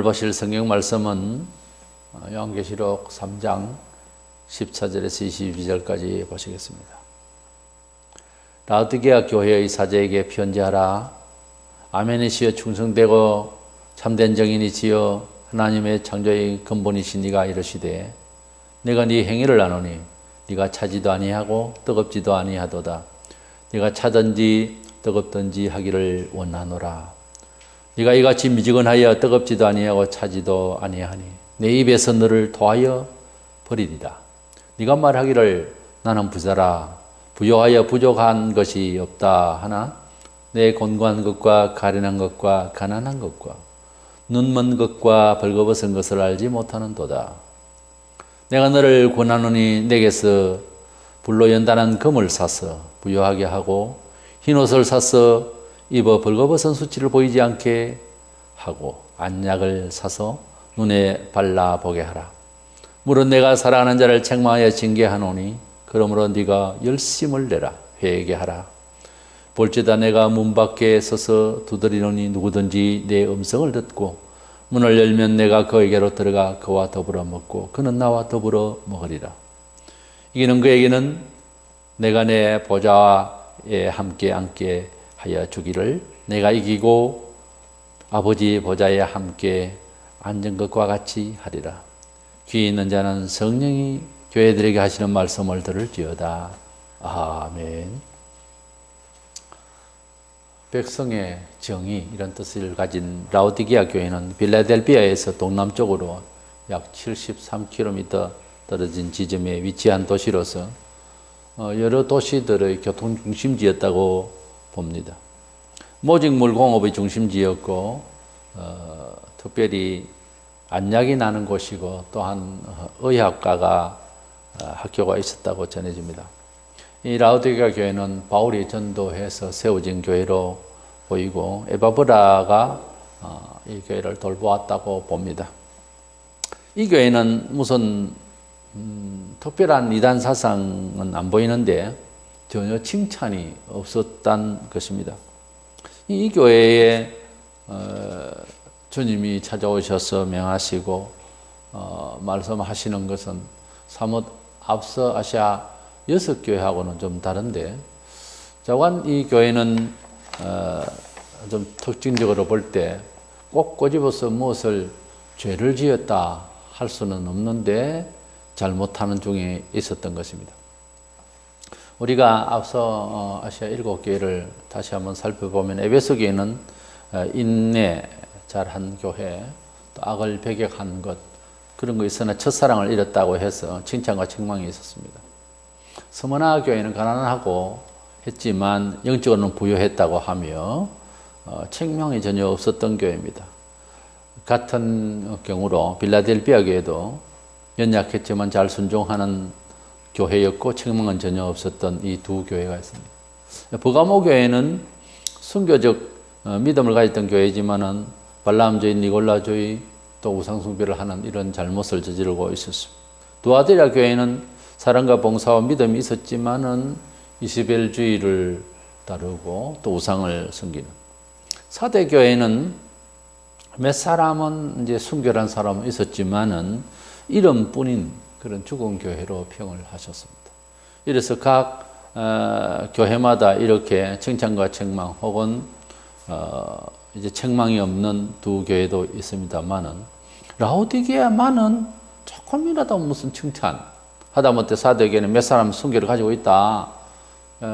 보실 성경 말씀은 요한계시록 3장 14절에서 22절까지 보시겠습니다. 라오디게아 교회의 사제에게 편지하라. 아멘이시여 충성되고 참된 정인이시여 하나님의 창조의 근본이신 이가 이르시되 내가 네 행위를 아노니 네가 차지도 아니하고 뜨겁지도 아니하도다. 네가 차든지 뜨겁든지 하기를 원하노라. 네가 이같이 미지근하여 뜨겁지도 아니하고 차지도 아니하니 내 입에서 너를 토하여 버리리라. 네가 말하기를 나는 부자라 부요하여 부족한 것이 없다 하나 내 곤고한 것과 가련한 것과 가난한 것과 눈먼 것과 벌거벗은 것을 알지 못하는도다. 내가 너를 권하노니 내게서 불로 연단한 금을 사서 부요하게 하고 흰옷을 사서 입어 벌거벗은 수치를 보이지 않게 하고 안약을 사서 눈에 발라보게 하라. 물은 내가 사랑하는 자를 책망하여 징계하노니 그러므로 네가 열심을 내라. 회개하라. 볼지다 내가 문 밖에 서서 두드리노니 누구든지 내 음성을 듣고 문을 열면 내가 그에게로 들어가 그와 더불어 먹고 그는 나와 더불어 먹으리라. 이기는 그에게는 내가 내 보좌에 함께 앉게 하여 주기를 내가 이기고 아버지 보좌에 함께 앉은 것과 같이 하리라. 귀 있는 자는 성령이 교회들에게 하시는 말씀을 들을지어다. 아멘. 백성의 정의 이런 뜻을 가진 라오디게아 교회는 빌라델비아에서 동남쪽으로 약 73km 떨어진 지점에 위치한 도시로서 여러 도시들의 교통 중심지였다고 봅니다. 모직물 공업의 중심지였고 특별히 안약이 나는 곳이고 또한 의학과가 학교가 있었다고 전해집니다. 이 라오디게아 교회는 바울이 전도해서 세워진 교회로 보이고 에바브라가 이 교회를 돌보았다고 봅니다. 이 교회는 무슨 특별한 이단 사상은 안 보이는데 전혀 칭찬이 없었단 것입니다. 이 교회에 주님이 찾아오셔서 명하시고 말씀하시는 것은 사뭇 앞서 아시아 6교회하고는 좀 다른데 자관 이 교회는 좀 특징적으로 볼 때 꼭 꼬집어서 무엇을 죄를 지었다 할 수는 없는데 잘못하는 중에 있었던 것입니다. 우리가 앞서 아시아 7교회를 다시 한번 살펴보면 에베소 교회는 인내 잘한 교회, 또 악을 배격한 것 그런 거 있으나 첫사랑을 잃었다고 해서 칭찬과 책망이 있었습니다. 스무나 교회는 가난하고 했지만 영적으로는 부유했다고 하며 책망이 전혀 없었던 교회입니다. 같은 경우로 빌라델비아 교회도 연약했지만 잘 순종하는 교회였고 책망은 전혀 없었던 이 두 교회가 있습니다. 버가모 교회는 순교적 믿음을 가졌던 교회지만은 발람주의, 니골라주의 또 우상숭배를 하는 이런 잘못을 저지르고 있었습니다. 두아디라 교회는 사랑과 봉사와 믿음이 있었지만은 이시벨주의를 따르고 또 우상을 섬기는. 사대 교회는 몇 사람은 이제 순결한 사람은 있었지만은 이름뿐인 그런 죽은 교회로 평을 하셨습니다. 이래서 각 교회마다 이렇게 칭찬과 책망 혹은 이제 책망이 없는 두 교회도 있습니다만은 라오디게아만은 조금이라도 무슨 칭찬 하다못해 사대교회는 몇 사람 순결을 가지고 있다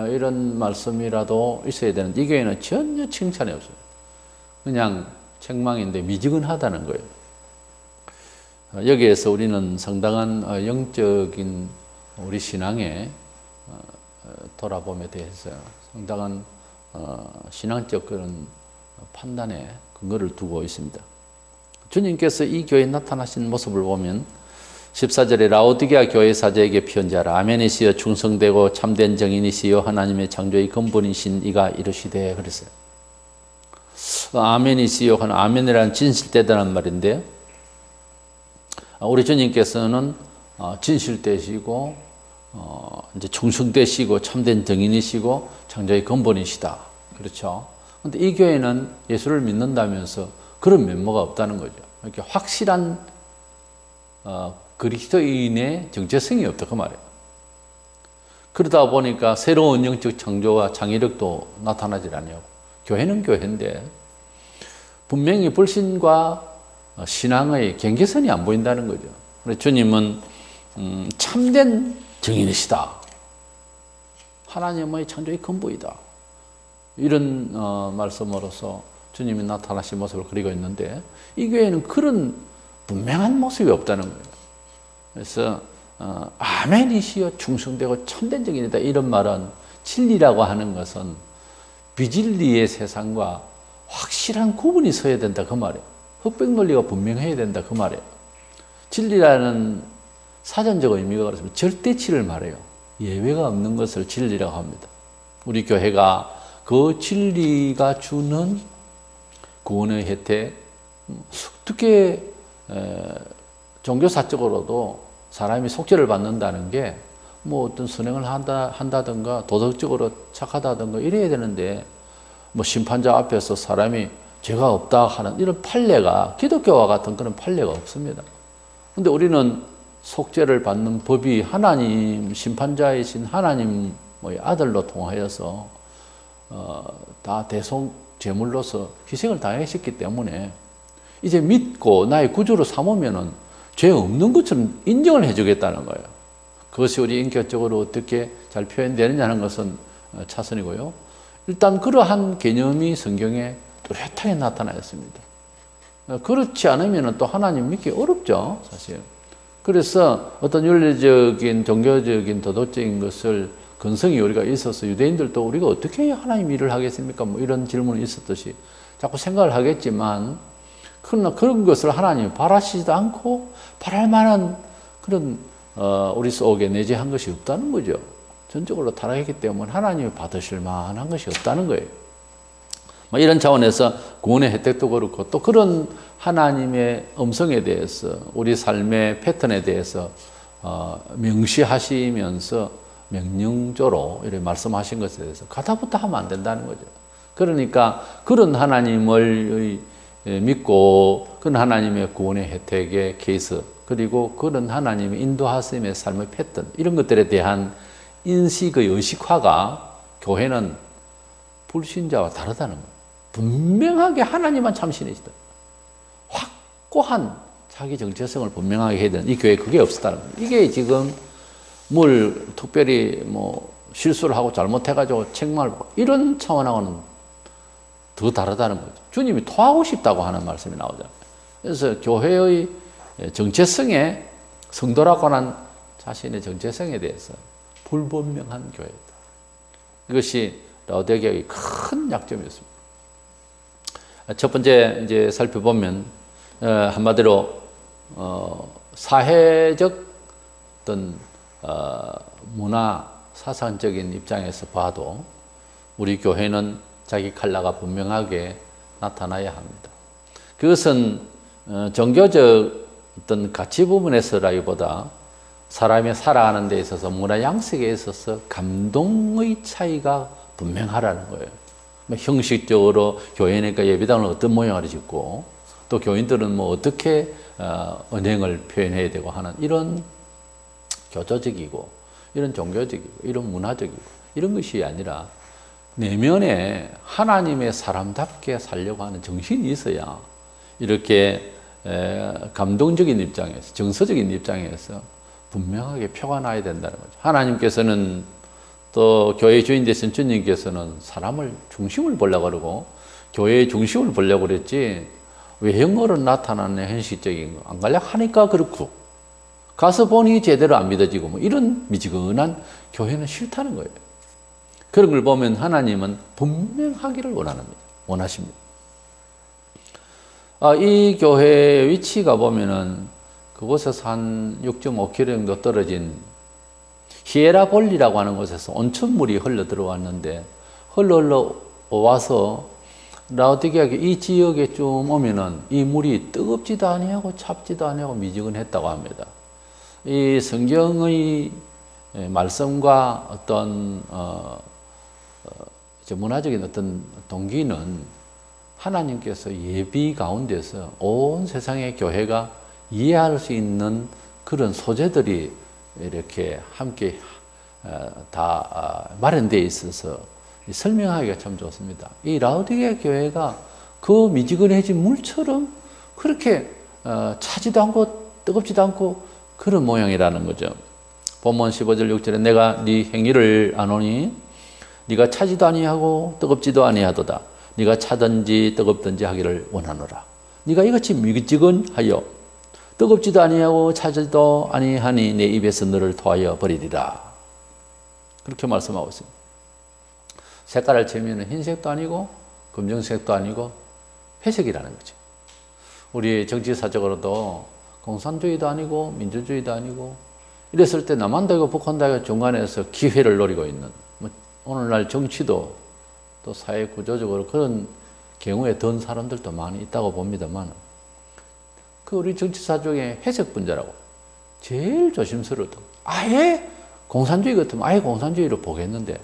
이런 말씀이라도 있어야 되는데 이 교회는 전혀 칭찬이 없어요. 그냥 책망인데 미지근하다는 거예요. 여기에서 우리는 상당한 영적인 우리 신앙에 돌아봄에 대해서 상당한 신앙적 그런 판단에 근거를 두고 있습니다. 주님께서 이 교회에 나타나신 모습을 보면 14절에 라오디게아 교회 사제에게 편지하라. 아멘이시여 충성되고 참된 정인이시여 하나님의 창조의 근본이신 이가 이르시되 그랬어요. 아멘이시여 하는 아멘이라는 진실되다는 말인데요. 우리 주님께서는 진실되시고 이제 충성되시고 참된 정인이시고 창조의 근본이시다. 그렇죠? 근데 이 교회는 예수를 믿는다면서 그런 면모가 없다는 거죠. 이렇게 확실한 그리스도인의 정체성이 없다 그 말이에요. 그러다 보니까 새로운 영적 창조와 창의력도 나타나질 않냐고. 교회는 교회인데 분명히 불신과 신앙의 경계선이 안 보인다는 거죠. 그래서 주님은 참된 증인이시다. 하나님의 창조의 근본이다. 이런 말씀으로서 주님이 나타나신 모습을 그리고 있는데 이 교회는 그런 분명한 모습이 없다는 거예요. 그래서 아멘이시여 충성되고 참된 증인이다. 이런 말은 진리라고 하는 것은 비진리의 세상과 확실한 구분이 서야 된다 그 말이에요. 흑백 논리가 분명해야 된다 그 말이에요. 진리라는 사전적 의미가 그렇습니다. 절대치를 말해요. 예외가 없는 것을 진리라고 합니다. 우리 교회가 그 진리가 주는 구원의 혜택, 어떻게 종교사적으로도 사람이 속죄를 받는다는 게 뭐 어떤 선행을 한다든가 도덕적으로 착하다든가 이래야 되는데 뭐 심판자 앞에서 사람이 죄가 없다 하는 이런 판례가 기독교와 같은 그런 판례가 없습니다. 근데 우리는 속죄를 받는 법이 하나님 심판자이신 하나님의 아들로 통하여서 다 대속 제물로서 희생을 당하셨기 때문에 이제 믿고 나의 구주로 삼으면은 죄 없는 것처럼 인정을 해주겠다는 거예요. 그것이 우리 인격적으로 어떻게 잘 표현되느냐는 것은 차선이고요. 일단 그러한 개념이 성경에 뚜렷하게 나타나 있습니다. 그렇지 않으면 또 하나님 믿기 어렵죠, 사실. 그래서 어떤 윤리적인, 종교적인, 도덕적인 것을 근성이 우리가 있어서 유대인들도 우리가 어떻게 하나님 일을 하겠습니까? 뭐 이런 질문이 있었듯이 자꾸 생각을 하겠지만, 그러나 그런 것을 하나님이 바라시지도 않고 바랄 만한 그런 우리 속에 내재한 것이 없다는 거죠. 전적으로 타락했기 때문에 하나님이 받으실 만한 것이 없다는 거예요. 이런 차원에서 구원의 혜택도 그렇고 또 그런 하나님의 음성에 대해서 우리 삶의 패턴에 대해서 명시하시면서 명령조로 이렇게 말씀하신 것에 대해서 가다부터 하면 안 된다는 거죠. 그러니까 그런 하나님을 믿고 그런 하나님의 구원의 혜택의 케이스 그리고 그런 하나님의 인도하심의 삶의 패턴 이런 것들에 대한 인식의 의식화가 교회는 불신자와 다르다는 거예요. 분명하게 하나님만 참신이시다. 확고한 자기 정체성을 분명하게 해야 되는 이 교회에 그게 없었다는 거예요. 이게 지금 뭘 특별히 뭐 실수를 하고 잘못해가지고 책망을 받고 이런 차원하고는 더 다르다는 거죠. 주님이 토하고 싶다고 하는 말씀이 나오잖아요. 그래서 교회의 정체성에 성도라고 하는 자신의 정체성에 대해서 불분명한 교회다. 이것이 라오디게아의 큰 약점이었습니다. 첫 번째 이제 살펴보면 한마디로 사회적 어떤 문화 사상적인 입장에서 봐도 우리 교회는 자기 컬러가 분명하게 나타나야 합니다. 그것은 종교적 어떤 가치 부분에서라기보다 사람이 살아가는 데 있어서 문화 양식에 있어서 감동의 차이가 분명하라는 거예요. 형식적으로 교회니까 예배당을 어떤 모양으로 짓고 또 교인들은 뭐 어떻게 언행을 표현해야 되고 하는 이런 교조적이고 이런 종교적이고 이런 문화적이고 이런 것이 아니라 내면에 하나님의 사람답게 살려고 하는 정신이 있어야 이렇게 감동적인 입장에서 정서적인 입장에서 분명하게 표가 나야 된다는 거죠. 하나님께서는 또 교회의 주인 되신 주님께서는 사람을 중심을 보려고 그러고 교회의 중심을 보려고 그랬지 외형으로 나타나는 현실적인 거 안 가려 하니까 그렇고 가서 보니 제대로 안 믿어지고 뭐 이런 미지근한 교회는 싫다는 거예요. 그런 걸 보면 하나님은 분명하기를 원하십니다. 이 교회의 위치가 보면은 그곳에서 한 6.5km 정도 떨어진 히에라볼리라고 하는 곳에서 온천물이 흘러 들어왔는데 흘러 와서 라오디게아 이 지역에 좀 오면은 이 물이 뜨겁지도 아니하고 찹지도 아니하고 미지근했다고 합니다. 이 성경의 말씀과 어떤 문화적인 어떤 동기는 하나님께서 예비 가운데서 온 세상의 교회가 이해할 수 있는 그런 소재들이 이렇게 함께 다 마련되어 있어서 설명하기가 참 좋습니다. 이 라오디게아 교회가 그 미지근해진 물처럼 그렇게 차지도 않고 뜨겁지도 않고 그런 모양이라는 거죠. 본문 15절 6절에 내가 네 행위를 아노니 네가 차지도 아니하고 뜨겁지도 아니하도다. 네가 차든지 뜨겁든지 하기를 원하노라. 네가 이같이 미지근하여 뜨겁지도 아니하고 차지도 아니하니 내 입에서 너를 토하여 버리리라. 그렇게 말씀하고 있습니다. 색깔을 재면 흰색도 아니고 검정색도 아니고 회색이라는 거죠. 우리 정치사적으로도 공산주의도 아니고 민주주의도 아니고 이랬을 때 남한도 아니고 북한도 아니고 중간에서 기회를 노리고 있는 오늘날 정치도 또 사회 구조적으로 그런 경우에 든 사람들도 많이 있다고 봅니다만 그 우리 정치사 중에 회색 분자라고 제일 조심스러워도 아예 공산주의 같으면 아예 공산주의로 보겠는데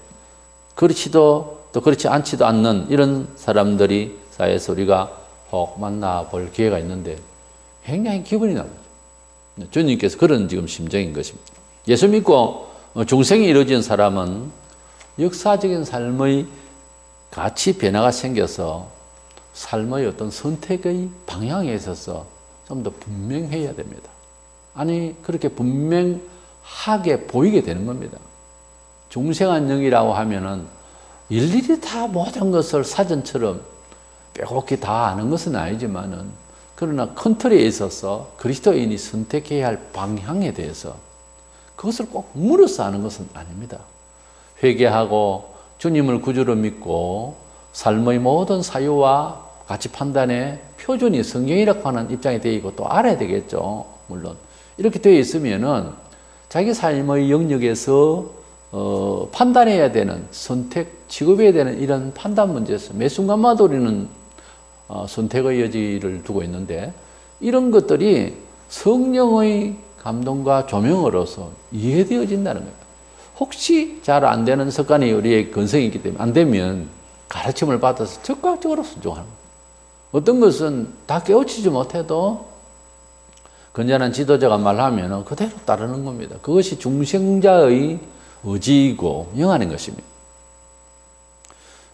그렇지도 또 그렇지 않지도 않는 이런 사람들이 사회에서 우리가 혹 만나볼 기회가 있는데 굉장히 기분이 납니다. 주님께서 그런 지금 심정인 것입니다. 예수 믿고 중생이 이루어진 사람은 역사적인 삶의 가치 변화가 생겨서 삶의 어떤 선택의 방향에 있어서 좀 더 분명해야 됩니다. 아니 그렇게 분명하게 보이게 되는 겁니다. 중생한 영이라고 하면은 일일이 다 모든 것을 사전처럼 빼곡히 다 아는 것은 아니지만은 그러나 큰 틀에 있어서 그리스도인이 선택해야 할 방향에 대해서 그것을 꼭 물어서 아는 것은 아닙니다. 회개하고 주님을 구주로 믿고 삶의 모든 사유와 가치 판단의 표준이 성경이라고 하는 입장이 되어 있고 또 알아야 되겠죠. 물론 이렇게 되어 있으면은 자기 삶의 영역에서 판단해야 되는 선택, 취급해야 되는 이런 판단 문제에서 매 순간마다 우리는 선택의 여지를 두고 있는데 이런 것들이 성령의 감동과 조명으로서 이해되어진다는 거예요. 혹시 잘 안 되는 습관이 우리의 근성이 있기 때문에 안 되면 가르침을 받아서 적극적으로 순종하는 거예요. 어떤 것은 다 깨우치지 못해도 건전한 지도자가 말하면 그대로 따르는 겁니다. 그것이 중생자의 의지이고 영하는 것입니다.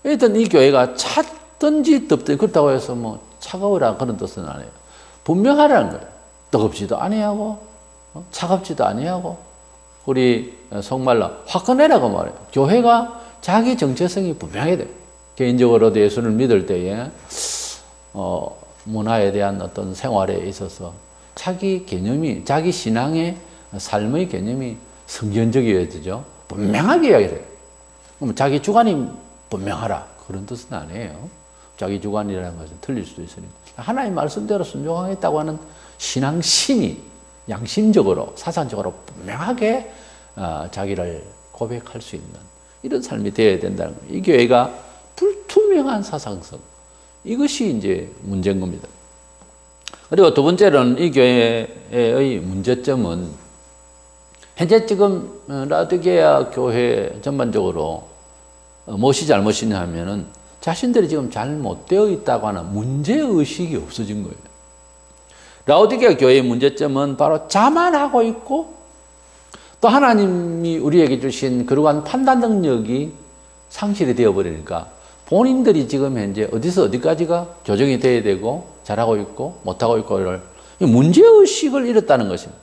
일단 이 교회가 찼든지 덥든지 그렇다고 해서 뭐 차가우라 그런 뜻은 아니에요. 분명하라는 거예요. 뜨겁지도 아니하고 차갑지도 아니하고 우리 속말로 화끈해라고 말해요. 교회가 자기 정체성이 분명해야 돼요. 개인적으로도 예수를 믿을 때에 문화에 대한 어떤 생활에 있어서 자기 개념이 자기 신앙의 삶의 개념이 성경적이어야죠. 분명하게 이야기를 해요. 그럼 자기 주관이 분명하라 그런 뜻은 아니에요. 자기 주관이라는 것은 틀릴 수도 있으니까 하나님 말씀대로 순종하겠다고 하는 신앙심이 양심적으로 사상적으로 분명하게 자기를 고백할 수 있는 이런 삶이 되어야 된다는 거예요. 이 교회가 불투명한 사상성 이것이 이제 문제인 겁니다. 그리고 두 번째로는 이 교회의 문제점은 현재 지금 라오디게아 교회 전반적으로 무엇이 잘못이냐 하면은 자신들이 지금 잘못되어 있다고 하는 문제의식이 없어진 거예요. 라오디게아 교회의 문제점은 바로 자만하고 있고 또 하나님이 우리에게 주신 그러한 판단 능력이 상실이 되어버리니까 본인들이 지금 현재 어디서 어디까지가 교정이 돼야 되고 잘하고 있고 못하고 있고를 문제의식을 잃었다는 것입니다.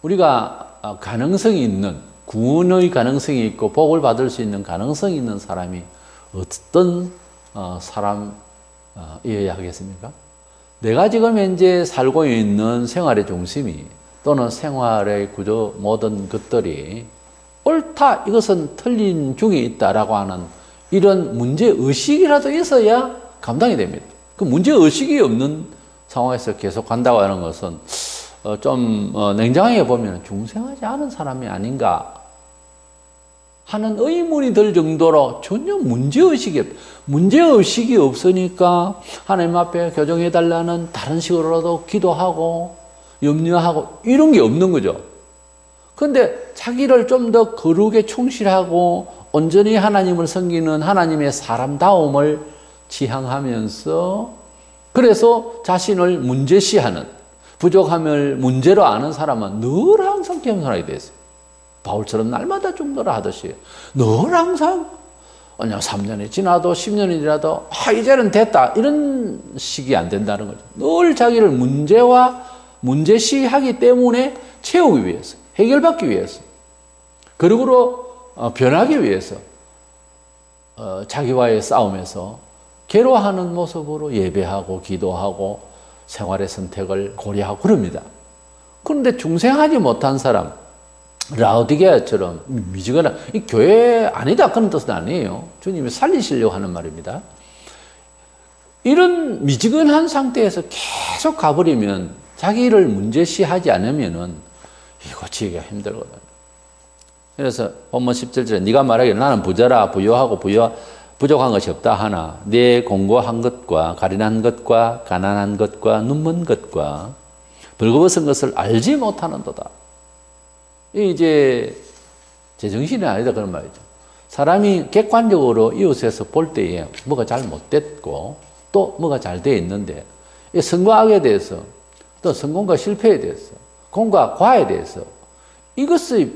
우리가 가능성이 있는 구원의 가능성이 있고 복을 받을 수 있는 가능성이 있는 사람이 어떤 사람이어야 하겠습니까? 내가 지금 현재 살고 있는 생활의 중심이 또는 생활의 구조 모든 것들이 옳다 이것은 틀린 중에 있다라고 하는 이런 문제의식이라도 있어야 감당이 됩니다. 그 문제의식이 없는 상황에서 계속 간다고 하는 것은 좀 냉정하게 보면 중생하지 않은 사람이 아닌가 하는 의문이 들 정도로 전혀 문제의식이 없으니까 하나님 앞에 교정해달라는 다른 식으로라도 기도하고 염려하고 이런 게 없는 거죠. 그런데 자기를 좀 더 거룩에 충실하고 온전히 하나님을 섬기는 하나님의 사람다움을 지향하면서 그래서 자신을 문제시하는 부족함을 문제로 아는 사람은 늘 항상 겸손하게 돼 있어요. 바울처럼 날마다 중도라 하듯이 늘 항상 그냥 3년이 지나도 10년이 지나도 이제는 됐다 이런 식이 안 된다는 거죠. 늘 자기를 문제와 문제시하기 때문에 채우기 위해서 해결받기 위해서 그리고 변하기 위해서 자기와의 싸움에서 괴로워하는 모습으로 예배하고 기도하고 생활의 선택을 고려하고 그럽니다. 그런데 중생하지 못한 사람 라오디게아처럼 미지근한 이 교회 아니다 그런 뜻은 아니에요. 주님이 살리시려고 하는 말입니다. 이런 미지근한 상태에서 계속 가버리면 자기를 문제시하지 않으면은 이거 지기가 힘들거든요. 그래서 본문 17절에 네가 말하기를 나는 부자라 부유하고 부족한 것이 없다 하나 내 공고한 것과 가련한 것과 가난한 것과 눈먼 것과 벌거벗은 것을 알지 못하는도다. 이제 제정신이 아니다 그런 말이죠. 사람이 객관적으로 이웃에서 볼 때에 뭐가 잘못됐고 또 뭐가 잘 되어 있는데 성공하게 대해서 또 성공과 실패에 대해서 공과 과에 대해서 이것의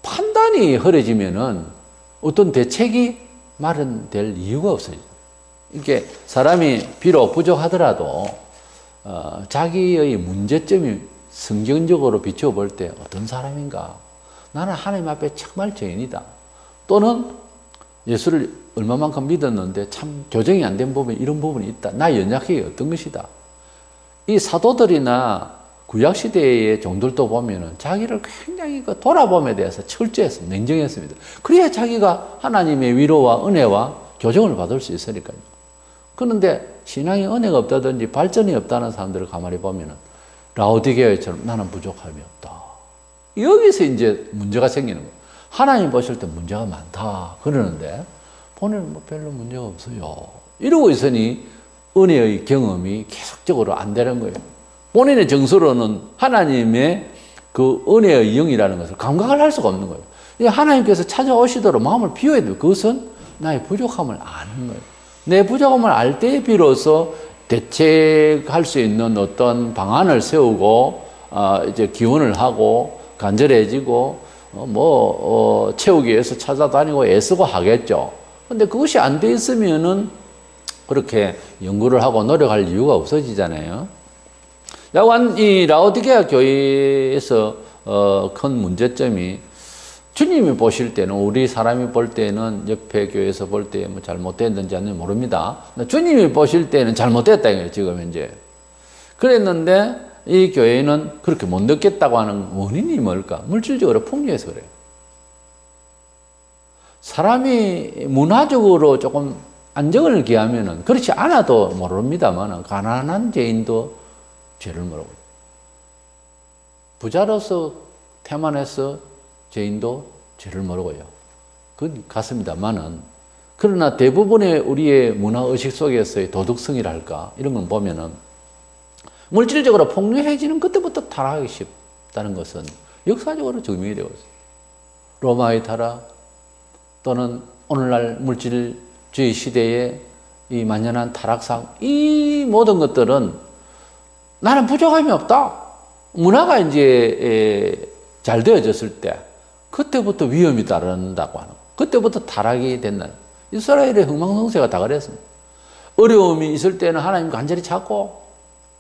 판단이 흐려지면은 어떤 대책이 마련될 이유가 없어요. 이렇게 사람이 비록 부족하더라도 자기의 문제점이 성경적으로 비춰볼 때 어떤 사람인가? 나는 하나님 앞에 정말 죄인이다. 또는 예수를 얼마만큼 믿었는데 참 교정이 안 된 부분이 이런 부분이 있다. 나의 연약함이 어떤 것이다. 이 사도들이나 구약시대의 종들도 보면은 자기를 굉장히 그 돌아봄에 대해서 철저했습니다. 냉정했습니다. 그래야 자기가 하나님의 위로와 은혜와 교정을 받을 수 있으니까요. 그런데 신앙에 은혜가 없다든지 발전이 없다는 사람들을 가만히 보면은 라오디게아처럼 나는 부족함이 없다. 여기서 이제 문제가 생기는 거예요. 하나님 보실 때 문제가 많다 그러는데 본인은 뭐 별로 문제가 없어요. 이러고 있으니 은혜의 경험이 계속적으로 안 되는 거예요. 본인의 정서로는 하나님의 그 은혜의 영이라는 것을 감각을 할 수가 없는 거예요. 하나님께서 찾아오시도록 마음을 비워야 돼요. 그것은 나의 부족함을 아는 거예요. 내 부족함을 알 때에 비로소 대책할 수 있는 어떤 방안을 세우고 이제 기원을 하고 간절해지고 채우기 위해서 찾아다니고 애쓰고 하겠죠. 근데 그것이 안 돼 있으면은 그렇게 연구를 하고 노력할 이유가 없어지잖아요. 야관 이 라오디게아 교회에서 큰 문제점이 주님이 보실 때는 우리 사람이 볼 때는 옆에 교회에서 볼 때 뭐 잘못됐는지 아니면 모릅니다. 주님이 보실 때는 잘못됐다 이거예요. 지금 현재 그랬는데 이 교회는 그렇게 못 느꼈다고 하는 원인이 뭘까? 물질적으로 풍요해서 그래요. 사람이 문화적으로 조금 안정을 기하면은 그렇지 않아도 모릅니다만 가난한 죄인도 죄를 모르고 부자로서 태만해서 죄인도 죄를 모르고요. 그건 같습니다만은 그러나 대부분의 우리의 문화의식 속에서의 도덕성이랄까 이런 걸 보면은 물질적으로 풍요해지는 그때부터 타락하기 쉽다는 것은 역사적으로 증명이 되고 있어요. 로마의 타락 또는 오늘날 물질주의 시대의 이 만연한 타락상 이 모든 것들은 나는 부족함이 없다. 문화가 이제 잘 되어졌을 때 그때부터 위험이 따른다고 하는 그때부터 타락이 된다는 이스라엘의 흥망성쇠가 다 그랬습니다. 어려움이 있을 때는 하나님 간절히 찾고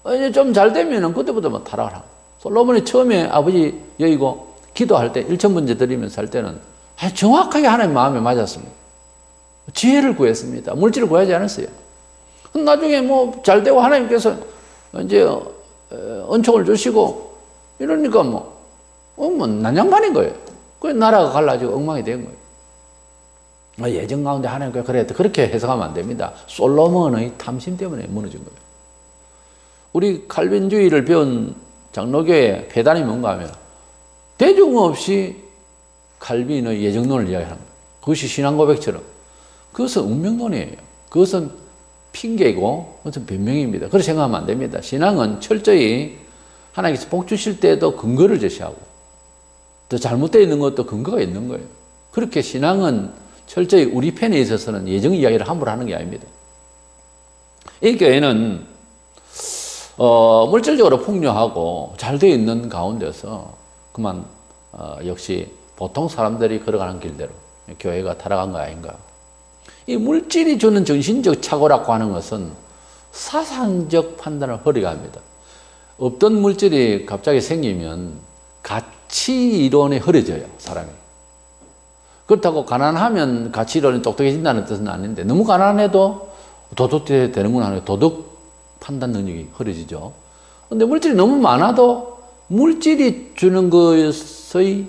이제 좀 잘 되면은 그때부터 뭐 타락을 하고 솔로몬이 처음에 아버지 여의고 기도할 때 1,000번째 드리면서 할 때는 정확하게 하나님 마음에 맞았습니다. 지혜를 구했습니다. 물질을 구하지 않았어요. 나중에 뭐 잘 되고 하나님께서 이제 은총을 주시고 이러니까 뭐 난장판인 거예요. 그 나라가 갈라지고 엉망이 된 거예요. 예정 가운데 하나님께서 그랬다. 그렇게 해석하면 안 됩니다. 솔로몬의 탐심 때문에 무너진 거예요. 우리 칼빈주의를 배운 장로교의 폐단이 뭔가 하면 대중 없이 칼빈의 예정론을 이야기하는 거예요. 그것이 신앙 고백처럼. 그것은 운명론이에요. 그것은 핑계고 그것은 변명입니다. 그렇게 생각하면 안 됩니다. 신앙은 철저히 하나님께서 복 주실 때도 근거를 제시하고 또 잘못되어 있는 것도 근거가 있는 거예요. 그렇게 신앙은 철저히 우리 편에 있어서는 예정 이야기를 함부로 하는 게 아닙니다. 이 교회는 물질적으로 풍요하고 잘 되어 있는 가운데서 그만 역시 보통 사람들이 걸어가는 길대로 교회가 타락한 거 아닌가. 이 물질이 주는 정신적 착오라고 하는 것은 사상적 판단을 허리가 합니다. 없던 물질이 갑자기 생기면 가치 이론에 흐려져요, 사람이. 그렇다고 가난하면 가치 이론이 똑똑해진다는 뜻은 아닌데, 너무 가난해도 도덕이 되는구나 하는 도덕 판단 능력이 흐려지죠. 근데 물질이 너무 많아도 물질이 주는 것의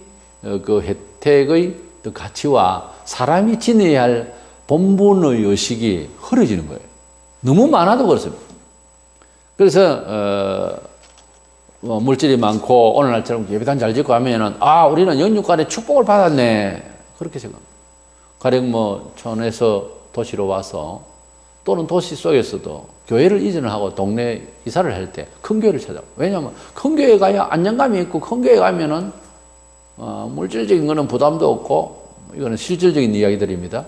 그 혜택의 가치와 사람이 지내야 할 본분의 의식이 흐려지는 거예요. 너무 많아도 그렇습니다. 그래서 물질이 많고 오늘날처럼 예배당 잘 짓고 하면은 우리는 영육간의 축복을 받았네, 그렇게 생각합니다. 가령 뭐 촌에서 도시로 와서 또는 도시 속에서도 교회를 이전을 하고 동네 이사를 할 때 큰 교회를 찾아요. 왜냐하면 큰 교회 가야 안정감이 있고, 큰 교회 가면은 물질적인 거는 부담도 없고, 이거는 실질적인 이야기들입니다.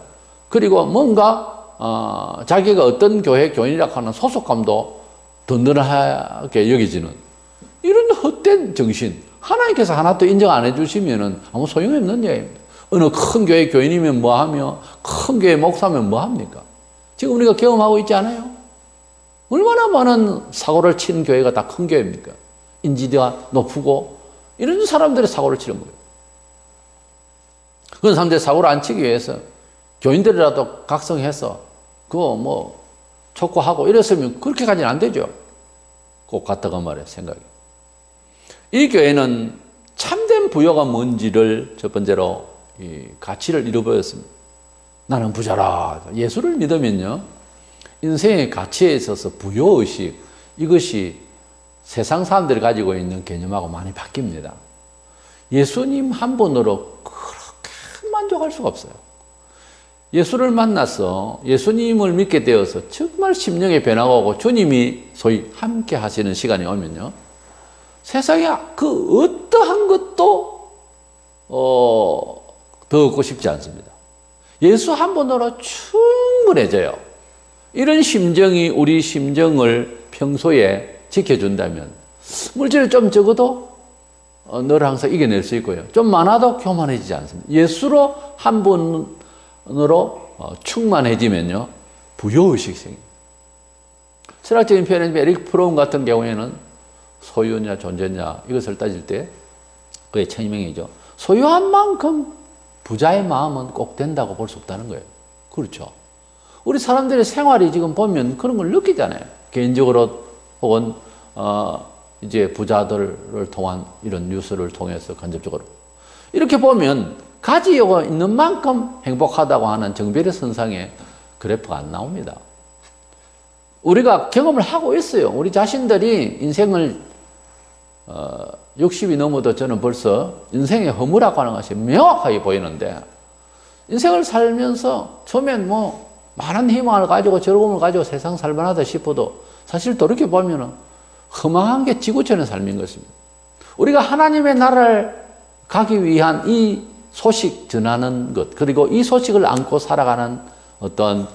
그리고 뭔가 자기가 어떤 교회 교인이라고 하는 소속감도 든든하게 여겨지는 이런 헛된 정신, 하나님께서 하나도 인정 안 해주시면은 아무 소용이 없는 이야기입니다. 어느 큰 교회 교인이면 뭐하며 큰 교회 목사면 뭐합니까? 지금 우리가 경험하고 있지 않아요? 얼마나 많은 사고를 치는 교회가 다 큰 교회입니까? 인지도가 높고 이런 사람들이 사고를 치는 거예요. 그런 사람들이 사고를 안 치기 위해서 교인들이라도 각성해서 그거 뭐 촉구하고 이랬으면 그렇게까지는 안 되죠. 꼭 같다고 말해 생각이. 이 교회는 참된 부여가 뭔지를 첫 번째로 이 가치를 잃어버렸습니다. 나는 부자라. 예수를 믿으면요, 인생의 가치에 있어서 부여의식, 이것이 세상 사람들이 가지고 있는 개념하고 많이 바뀝니다. 예수님 한 분으로 그렇게 만족할 수가 없어요. 예수를 만나서 예수님을 믿게 되어서 정말 심령의 변화가 오고 주님이 소위 함께 하시는 시간이 오면요, 세상에 그 어떠한 것도 더 얻고 싶지 않습니다. 예수 한 분으로 충분해져요. 이런 심정이 우리 심정을 평소에 지켜준다면 물질을 좀 적어도 늘 항상 이겨낼 수 있고요, 좀 많아도 교만해지지 않습니다. 예수로 한 분으로 충만해지면요, 부여의식이 생깁니다. 철학적인 표현은 에릭 프롬 같은 경우에는 소유냐 존재냐 이것을 따질 때 그의 천명이죠. 소유한 만큼 부자의 마음은 꼭 된다고 볼 수 없다는 거예요. 그렇죠. 우리 사람들의 생활이 지금 보면 그런 걸 느끼잖아요. 개인적으로 혹은 이제 부자들을 통한 이런 뉴스를 통해서 간접적으로 이렇게 보면 가지고 있는 만큼 행복하다고 하는 정별의 선상에 그래프가 안 나옵니다. 우리가 경험을 하고 있어요. 우리 자신들이 인생을 60이 넘어도 저는 벌써 인생의 허무라고 하는 것이 명확하게 보이는데, 인생을 살면서 처음엔 뭐 많은 희망을 가지고 즐거움을 가지고 세상 살만하다 싶어도 사실 돌이켜보면 허망한 게 지구촌의 삶인 것입니다. 우리가 하나님의 나라를 가기 위한 이 소식 전하는 것, 그리고 이 소식을 안고 살아가는 어떤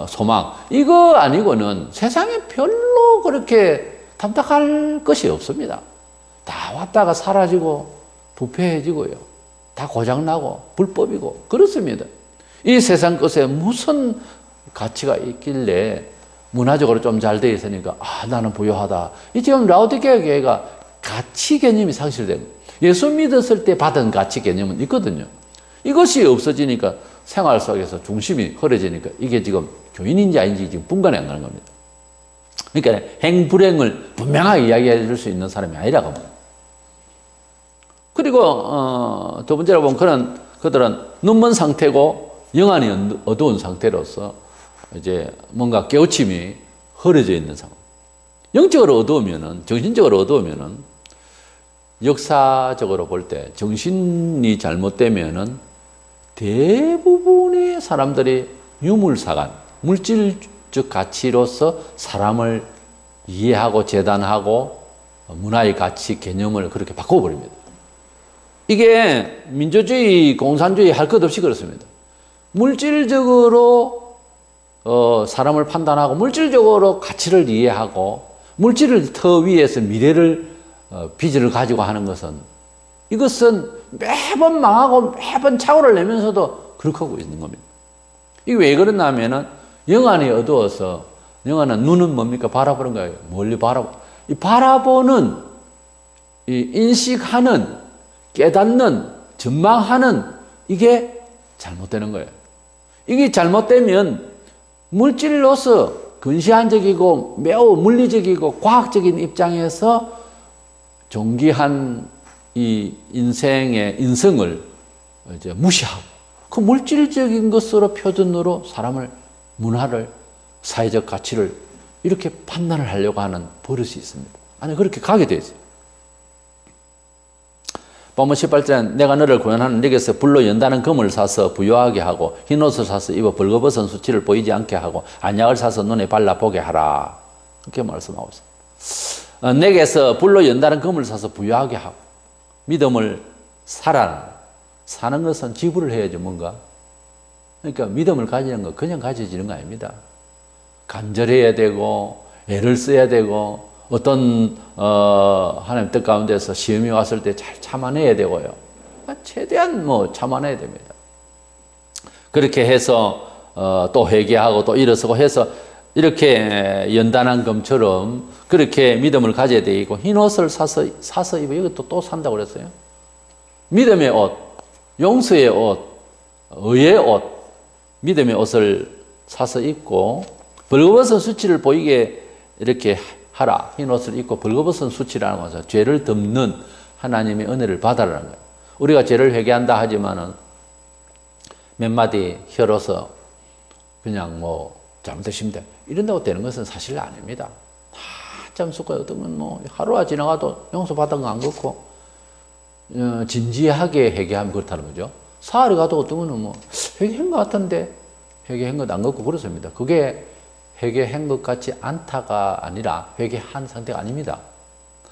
소망, 이거 아니고는 세상에 별로 그렇게 탐탁할 것이 없습니다. 다 왔다가 사라지고 부패해지고요, 다 고장나고 불법이고 그렇습니다. 이 세상 것에 무슨 가치가 있길래 문화적으로 좀 잘 되어 있으니까 나는 부유하다. 이 지금 라오디게아 교회가 가치 개념이 상실된 거예요. 예수 믿었을 때 받은 가치 개념은 있거든요. 이것이 없어지니까 생활 속에서 중심이 흐려지니까 이게 지금 교인인지 아닌지 지금 분간이 안 가는 겁니다. 그러니까 행불행을 분명하게 이야기해 줄 수 있는 사람이 아니라고 합니다. 그리고 두 번째로 보면 그들은 눈먼 상태고 영안이 어두운 상태로서 이제 뭔가 깨우침이 흐려져 있는 상황. 영적으로 어두우면은, 정신적으로 어두우면은, 역사적으로 볼 때 정신이 잘못되면은 대부분의 사람들이 유물사관, 물질적 가치로서 사람을 이해하고 재단하고 문화의 가치 개념을 그렇게 바꿔버립니다. 이게 민주주의, 공산주의 할 것 없이 그렇습니다. 물질적으로 사람을 판단하고 물질적으로 가치를 이해하고 물질을 더 위해서 미래를 비전을 가지고 하는 것은 이것은 매번 망하고 매번 착오를 내면서도 그렇게 하고 있는 겁니다. 이게 왜 그러냐 하면은 영안이 어두워서 영안은 눈은 뭡니까? 바라보는 거예요. 멀리 이 바라보는 이 인식하는 깨닫는 전망하는 이게 잘못되는 거예요. 이게 잘못되면 물질로서 근시안적이고 매우 물리적이고 과학적인 입장에서 존귀한 이 인생의 인성을 이제 무시하고 그 물질적인 것으로 표준으로 사람을 문화를 사회적 가치를 이렇게 판단을 하려고 하는 버릇이 있습니다. 아니 그렇게 가게 돼 있어요. 본문 18절에 내가 너를 구원하는 네게서 불로 연다는 금을 사서 부요하게 하고 흰옷을 사서 입어 벌거벗은 수치를 보이지 않게 하고 안약을 사서 눈에 발라보게 하라. 그렇게 말씀하고 있습니다. 내게서 불로 연다는 금을 사서 부요하게 하고 믿음을 사는 것은 지불을 해야죠. 뭔가 그러니까 믿음을 가지는 거 그냥 가져지는 거 아닙니다. 간절해야 되고 애를 써야 되고 어떤 하나님 뜻 가운데서 시험이 왔을 때 잘 참아내야 되고요. 최대한 참아내야 됩니다. 그렇게 해서 또 회개하고 또 일어서고 해서 이렇게 연단한 검처럼 그렇게 믿음을 가져야 되고 흰 옷을 사서 입어 이것도 또 산다고 그랬어요. 믿음의 옷, 용서의 옷, 의의 옷, 믿음의 옷을 사서 입고 벌거벗은 수치를 보이게 이렇게 하라. 흰 옷을 입고 벌거벗은 수치라는 것은 죄를 덮는 하나님의 은혜를 받아라는 거예요. 우리가 죄를 회개한다 하지만은 몇 마디 혀로서 그냥 잘못했습니다 이런다고 되는 것은 사실 아닙니다. 한참 쑥고 어떤 건 하루가 지나가도 용서받은 거 안 그렇고 진지하게 회개하면 그렇다는 거죠. 사흘이 가도 어떤 거는 회개한 것 같은데 회개한 것 안 그렇고 그렇습니다. 그게 회개한 것 같지 않다가 아니라 회개한 상태가 아닙니다.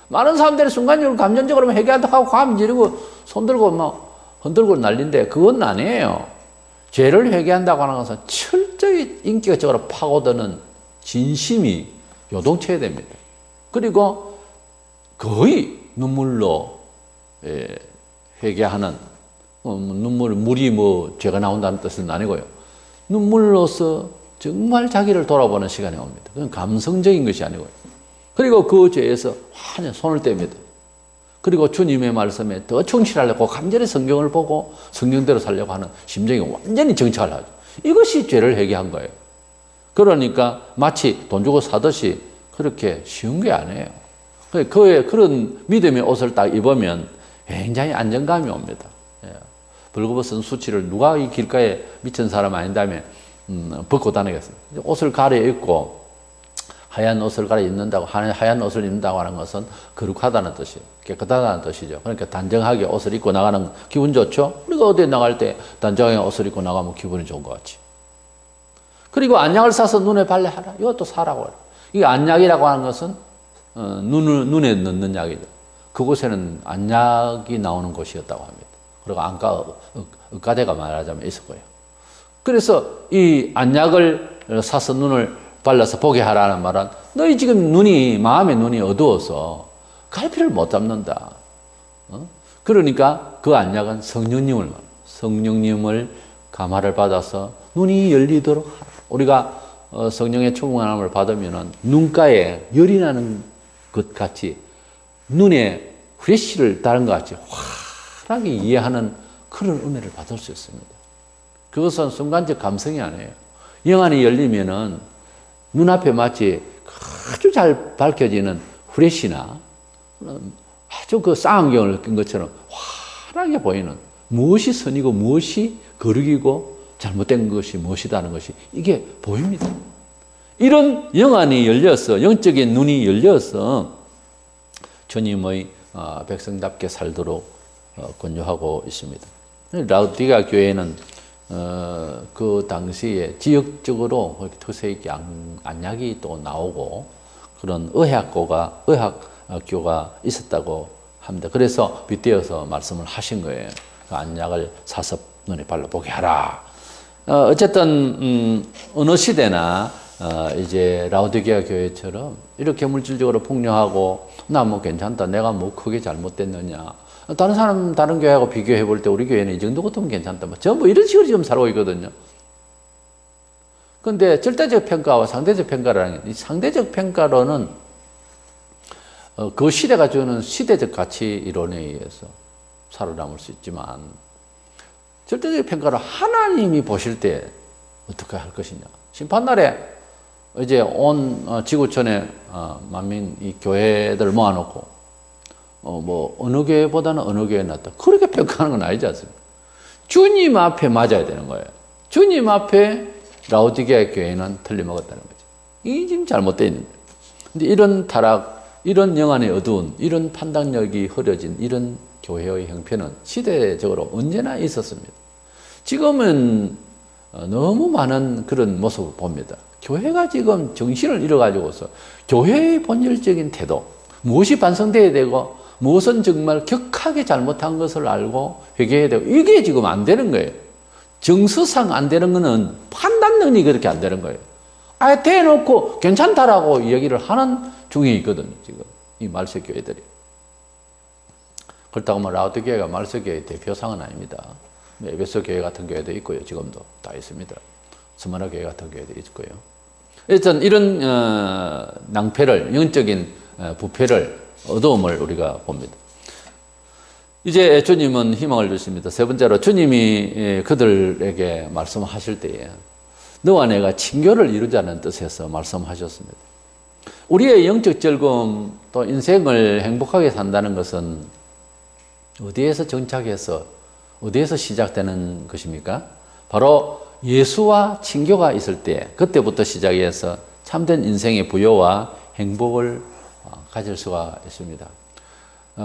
많은 사람들이 순간적으로 감정적으로 회개한다고 하고 감 지르고 손들고 흔들고 난리인데 그건 아니에요. 죄를 회개한다고 하는 것은 철저히 인격적으로 파고드는 진심이 요동쳐야 됩니다. 그리고 거의 눈물로 회개하는 물이 죄가 나온다는 뜻은 아니고요. 눈물로서 정말 자기를 돌아보는 시간이 옵니다. 그건 감성적인 것이 아니고요. 그리고 그 죄에서 완전 손을 뗍니다. 그리고 주님의 말씀에 더 충실하려고 간절히 성경을 보고 성경대로 살려고 하는 심정이 완전히 정착을 하죠. 이것이 죄를 회개한 거예요. 그러니까 마치 돈 주고 사듯이 그렇게 쉬운 게 아니에요. 그런 믿음의 옷을 딱 입으면 굉장히 안정감이 옵니다. 벌거벗은 수치를 누가 이 길가에 미친 사람 아닌다면 벗고 다니겠습니다. 옷을 갈아입고 하얀 옷을 갈아입는다고 하얀 옷을 입는다고 하는 것은 거룩하다는 뜻이에요. 깨끗하다는 뜻이죠. 그러니까 단정하게 옷을 입고 나가는 기분 좋죠. 우리가 어디에 나갈 때 단정하게 옷을 입고 나가면 기분이 좋은 것 같지. 그리고 안약을 사서 눈에 발라하라. 이것도 사라고 해라. 이게 안약이라고 하는 것은 눈에 넣는 약이죠. 그곳에는 안약이 나오는 곳이었다고 합니다. 그리고 안과 의과대가 말하자면 있을 거예요. 그래서 이 안약을 사서 눈을 발라서 보게 하라는 말은 너희 지금 마음의 눈이 어두워서 갈피를 못 잡는다. 그러니까 그 안약은 성령님을 감화를 받아서 눈이 열리도록 하라. 우리가 성령의 충만함을 받으면 눈가에 열이 나는 것 같이 눈에 후레쉬를 다른 것 같이 환하게 이해하는 그런 은혜를 받을 수 있습니다. 그것은 순간적 감성이 아니에요. 영안이 열리면은 눈앞에 마치 아주 잘 밝혀지는 후레쉬나 아주 그 쌍안경을 낀 것처럼 환하게 보이는 무엇이 선이고 무엇이 거룩이고 잘못된 것이 무엇이다는 것이 이게 보입니다. 이런 영안이 열려서 영적인 눈이 열려서 주님의 백성답게 살도록 권유하고 있습니다. 라우디가 교회는 그 당시에 지역적으로 특색 있게 안약이 또 나오고 그런 의학교가 있었다고 합니다. 그래서 빗대어서 말씀을 하신 거예요. 그 안약을 사서 눈에 발라보게 하라. 어쨌든 어느 시대나 이제 라오디게아 교회처럼 이렇게 물질적으로 풍요하고 나 뭐 괜찮다, 내가 뭐 크게 잘못됐느냐, 다른 사람 다른 교회하고 비교해 볼 때 우리 교회는 이 정도 같으면 괜찮다, 뭐 전부 이런 식으로 지금 살고 있거든요. 근데 절대적 평가와 상대적 평가라는 게, 이 상대적 평가로는 그 시대가 주는 시대적 가치 이론에 의해서 살아남을 수 있지만, 절대적 평가로 하나님이 보실 때 어떻게 할 것이냐. 심판날에 이제 온 지구촌에 만민 이 교회들 모아놓고 뭐 어느 교회보다는 어느 교회 낫다, 그렇게 평가하는 건 아니지 않습니까? 주님 앞에 맞아야 되는 거예요. 주님 앞에 라오디게아 교회는 틀려먹었다는 거죠. 이게 지금 잘못되어 있는 거예요. 근데 이런 타락, 이런 영안의 어두운, 이런 판단력이 흐려진 이런 교회의 형편은 시대적으로 언제나 있었습니다. 지금은 너무 많은 그런 모습을 봅니다. 교회가 지금 정신을 잃어가지고서 교회의 본질적인 태도, 무엇이 반성되어야 되고 무엇은 정말 격하게 잘못한 것을 알고 회개해야 되고, 이게 지금 안 되는 거예요. 정서상 안 되는 거는 판단 능력이 그렇게 안 되는 거예요. 아예 대놓고 괜찮다라고 이야기를 하는 중에 있거든요, 지금 이 말세 교회들이. 그렇다고 뭐 라오디게아가 말세 교회의 대표상은 아닙니다. 에베소 교회 같은 교회도 있고요, 지금도 다 있습니다. 스마나 교회 같은 교회도 있고요. 일단 이런 낭패를, 영적인 부패를, 어두움을 우리가 봅니다. 이제 주님은 희망을 주십니다. 세 번째로 주님이 그들에게 말씀하실 때에 너와 내가 친교를 이루자는 뜻에서 말씀하셨습니다. 우리의 영적 즐거움, 또 인생을 행복하게 산다는 것은 어디에서 정착해서 어디에서 시작되는 것입니까? 바로 예수와 친교가 있을 때, 그때부터 시작해서 참된 인생의 부요와 행복을 가질 수가 있습니다.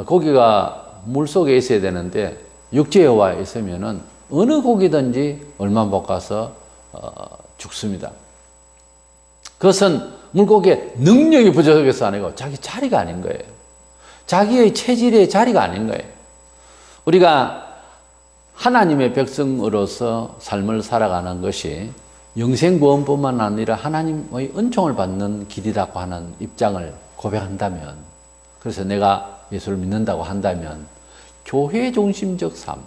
고기가 물속에 있어야 되는데 육지에 와 있으면은 어느 고기든지 얼마 못 가서 죽습니다. 그것은 물고기의 능력이 부족해서 아니고 자기 자리가 아닌 거예요. 자기의 체질의 자리가 아닌 거예요. 우리가 하나님의 백성으로서 삶을 살아가는 것이 영생구원뿐만 아니라 하나님의 은총을 받는 길이라고 하는 입장을 고백한다면, 그래서 내가 예수를 믿는다고 한다면 교회 중심적 삶,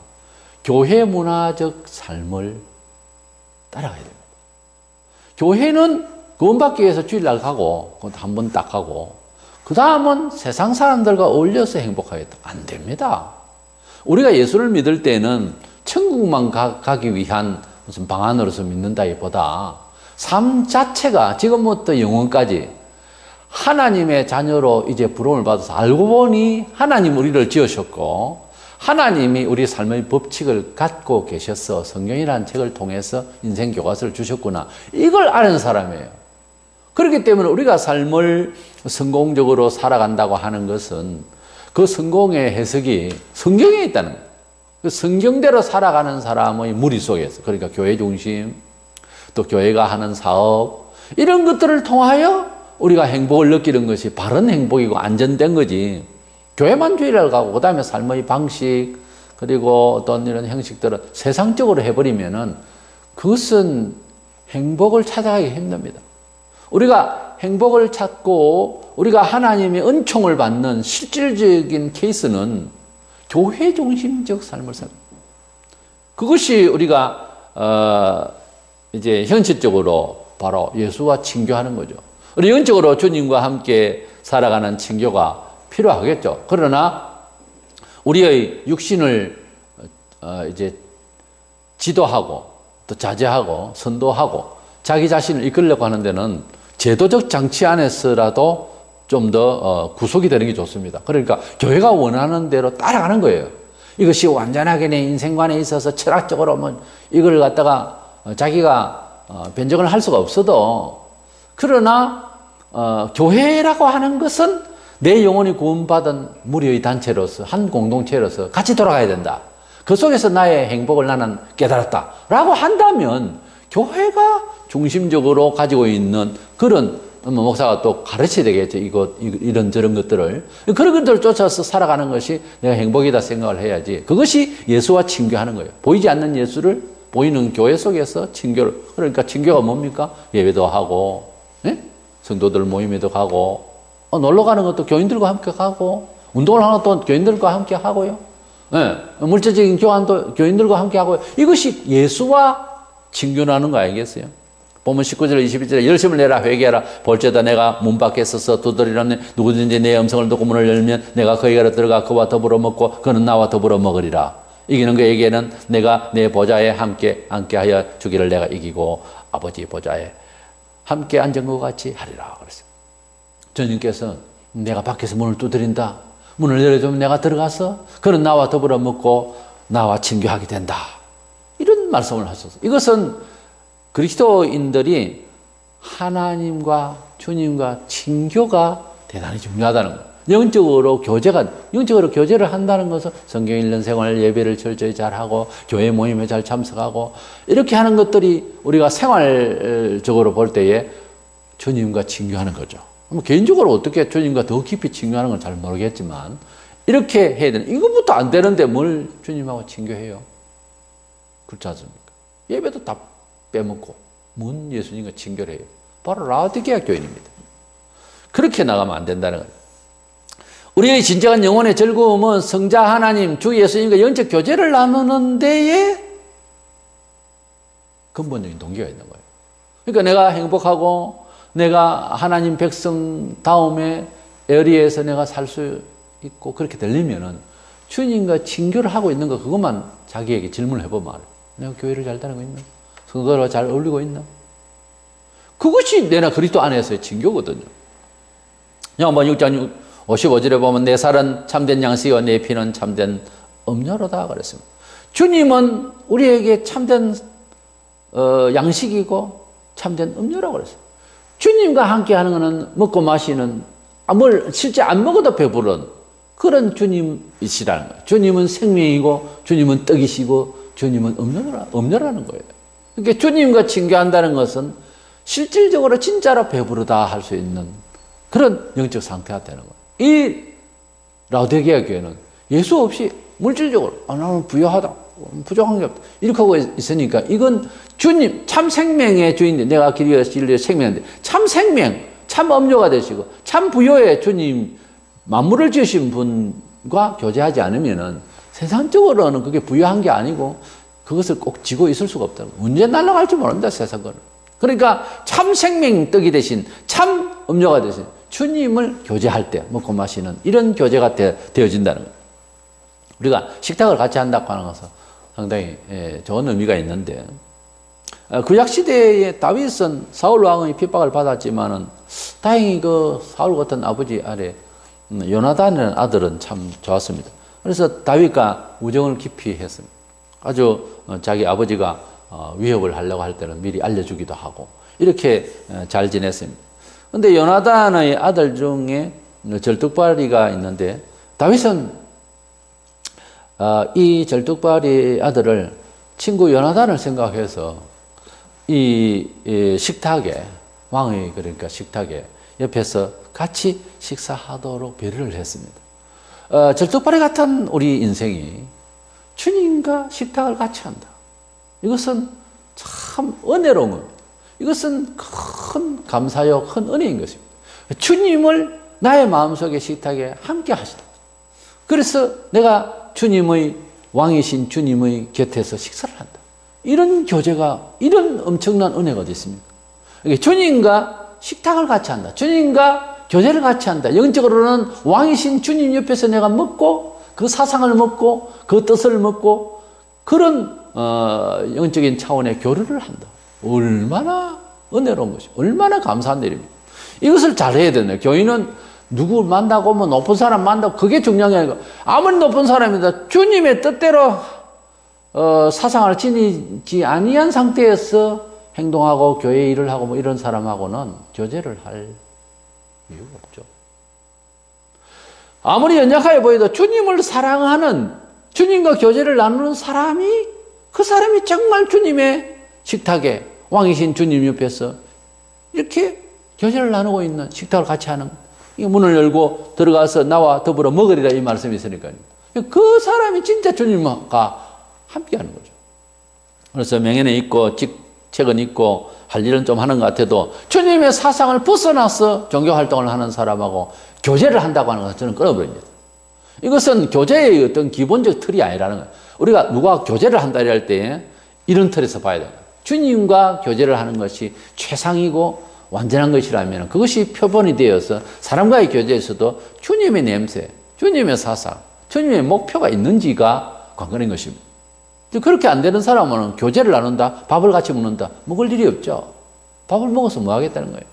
교회 문화적 삶을 따라가야 됩니다. 교회는 구원받기 위해서 주일날 가고 한 번 딱 가고 그 다음은 세상 사람들과 어울려서 행복하겠다, 안 됩니다. 우리가 예수를 믿을 때는 천국만 가기 위한 무슨 방안으로서 믿는다기보다 삶 자체가 지금부터 영원까지 하나님의 자녀로 이제 부름을 받아서 알고 보니 하나님 우리를 지으셨고 하나님이 우리 삶의 법칙을 갖고 계셔서 성경이라는 책을 통해서 인생 교과서를 주셨구나, 이걸 아는 사람이에요. 그렇기 때문에 우리가 삶을 성공적으로 살아간다고 하는 것은 그 성공의 해석이 성경에 있다는 거예요. 그 성경대로 살아가는 사람의 무리 속에서, 그러니까 교회 중심, 또 교회가 하는 사업, 이런 것들을 통하여 우리가 행복을 느끼는 것이 바른 행복이고 안전된 거지, 교회만 주일날 가고 그 다음에 삶의 방식 그리고 어떤 이런 형식들을 세상적으로 해버리면은 그것은 행복을 찾아가기 힘듭니다. 우리가 행복을 찾고 우리가 하나님의 은총을 받는 실질적인 케이스는 교회 중심적 삶을 삽니다. 그것이 우리가 이제 현실적으로 바로 예수와 친교하는 거죠. 우리 영적으로 주님과 함께 살아가는 친교가 필요하겠죠. 그러나 우리의 육신을 이제 지도하고 또 자제하고 선도하고 자기 자신을 이끌려고 하는 데는 제도적 장치 안에서라도 좀 더 구속이 되는 게 좋습니다. 그러니까 교회가 원하는 대로 따라가는 거예요. 이것이 완전하게 내 인생관에 있어서 철학적으로 뭐 이걸 갖다가 자기가 변정을 할 수가 없어도, 그러나 교회라고 하는 것은 내 영혼이 구원받은 무리의 단체로서 한 공동체로서 같이 돌아가야 된다. 그 속에서 나의 행복을 나는 깨달았다 라고 한다면 교회가 중심적으로 가지고 있는 그런 목사가 또 가르쳐야 되겠죠. 이런 저런 것들을. 그런 것들을 쫓아서 살아가는 것이 내가 행복이다 생각을 해야지. 그것이 예수와 친교하는 거예요. 보이지 않는 예수를 보이는 교회 속에서 친교를, 그러니까 친교가 뭡니까? 예배도 하고, 예? 성도들 모임에도 가고, 놀러 가는 것도 교인들과 함께 가고, 운동을 하는 것도 교인들과 함께 하고요. 예, 물질적인 교환도 교인들과 함께 하고요. 이것이 예수와 친교라는 거 아니겠어요? 보면 19절, 21절에 열심을 내라 회개하라. 볼지어다 내가 문 밖에 서서 두드리라면 누구든지 내 음성을 듣고 문을 열면 내가 그에게로 들어가 그와 더불어 먹고 그는 나와 더불어 먹으리라. 이기는 그에게는 내가 내 보좌에 함께하여 주기를 내가 이기고 아버지 보좌에 함께 앉은 것 같이 하리라. 그랬어요. 주님께서 내가 밖에서 문을 두드린다. 문을 열어주면 내가 들어가서 그는 나와 더불어 먹고 나와 친교하게 된다. 이런 말씀을 하셨어요. 이것은 그리스도인들이 하나님과 주님과 친교가 대단히 중요하다는 거예요. 영적으로 교제를 한다는 것은 성경 읽는 생활, 예배를 철저히 잘하고 교회 모임에 잘 참석하고 이렇게 하는 것들이 우리가 생활적으로 볼 때에 주님과 친교하는 거죠. 개인적으로 어떻게 주님과 더 깊이 친교하는 건 잘 모르겠지만 이렇게 해야 되는, 이것부터 안 되는데 뭘 주님하고 친교해요? 그렇지 않습니까? 예배도 다 빼먹고 뭔 예수님과 친교를 해요? 바로 라오디게아 교인입니다. 그렇게 나가면 안 된다는 거예요. 우리의 진정한 영혼의 즐거움은 성자 하나님, 주 예수님과 영적 교제를 나누는 데에 근본적인 동기가 있는 거예요. 그러니까 내가 행복하고 내가 하나님 백성 다음에 에어리에서 내가 살 수 있고 그렇게 되려면은 주님과 친교를 하고 있는 거 그것만 자기에게 질문을 해보면 알아요. 내가 교회를 잘 다니고 있나? 성도들과 잘 어울리고 있나? 그것이 내가 그리스도 안에서의 친교거든요. 요한복음 6장 55절에 보면 내 살은 참된 양식이요 내 피는 참된 음료로다 그랬습니다. 주님은 우리에게 참된 양식이고 참된 음료라고 그랬어요. 주님과 함께 하는 것은 먹고 마시는, 뭘 실제 안 먹어도 배부른 그런 주님이시라는 거예요. 주님은 생명이고 주님은 떡이시고 주님은 음료라는 거예요. 그러니까 주님과 친교한다는 것은 실질적으로 진짜로 배부르다 할 수 있는 그런 영적 상태가 되는 거예요. 이 라오디게아 교회는 예수 없이 물질적으로 나는 부유하다, 부족한 게 없다 이렇게 하고 있으니까 이건 주님 참 생명의 주인데 내가 길이여 진리여 생명인데 참 생명, 참 음료가 되시고 참 부요의 주님 만물을 지으신 분과 교제하지 않으면은 세상적으로는 그게 부유한 게 아니고 그것을 꼭 지고 있을 수가 없다는 거예요. 언제 날아갈지 모른다 세상은. 그러니까 참 생명 떡이 되신 참 음료가 되신 주님을 교제할 때 먹고 마시는 이런 교제가 되어진다는 거예요. 우리가 식탁을 같이 한다고 하는 것은 상당히 좋은 의미가 있는데 구약시대에 다윗은 사울 왕의 핍박을 받았지만은 다행히 그 사울 같은 아버지 아래 요나단이라는 아들은 참 좋았습니다. 그래서 다윗과 우정을 깊이 했습니다. 아주 자기 아버지가 위협을 하려고 할 때는 미리 알려주기도 하고 이렇게 잘 지냈습니다. 그런데 요나단의 아들 중에 절뚝발이가 있는데 다윗은 이 절뚝발이 아들을 친구 요나단을 생각해서 이 식탁에 왕의 그러니까 식탁에 옆에서 같이 식사하도록 배려를 했습니다. 절뚝발이 같은 우리 인생이 주님과 식탁을 같이 한다. 이것은 참 은혜로운 겁니다. 이것은 큰 감사요, 큰 은혜인 것입니다. 주님을 나의 마음속에 식탁에 함께 하시다. 그래서 내가 주님의 왕이신 주님의 곁에서 식사를 한다. 이런 교제가, 이런 엄청난 은혜가 어디 있습니까? 주님과 식탁을 같이 한다. 주님과 교제를 같이 한다. 영적으로는 왕이신 주님 옆에서 내가 먹고 그 사상을 먹고 그 뜻을 먹고 그런 영적인 차원의 교류를 한다. 얼마나 은혜로운 것이, 얼마나 감사한 일입니다. 이것을 잘해야 되네. 교인은 누구 만나고 뭐 높은 사람 만나고 그게 중요한 게 아니고 아무리 높은 사람이다 주님의 뜻대로 사상을 지니지 아니한 상태에서 행동하고 교회 일을 하고 뭐 이런 사람하고는 교제를 할 이유가 없죠. 아무리 연약하게 보여도 주님을 사랑하는 주님과 교제를 나누는 사람이 그 사람이 정말 주님의 식탁에 왕이신 주님 옆에서 이렇게 교제를 나누고 있는 식탁을 같이 하는 문을 열고 들어가서 나와 더불어 먹으리라 이 말씀이 있으니까요. 그 사람이 진짜 주님과 함께 하는 거죠. 그래서 명예는 있고 직책은 있고 할 일은 좀 하는 것 같아도 주님의 사상을 벗어나서 종교활동을 하는 사람하고 교제를 한다고 하는 것은 저는 끊어버립니다. 이것은 교제의 어떤 기본적 틀이 아니라는 거예요. 우리가 누가 교제를 한다 할 때 이런 틀에서 봐야 돼요. 주님과 교제를 하는 것이 최상이고 완전한 것이라면 그것이 표본이 되어서 사람과의 교제에서도 주님의 냄새, 주님의 사상, 주님의 목표가 있는지가 관건인 것입니다. 그렇게 안 되는 사람은 교제를 나눈다, 밥을 같이 먹는다, 먹을 일이 없죠. 밥을 먹어서 뭐 하겠다는 거예요.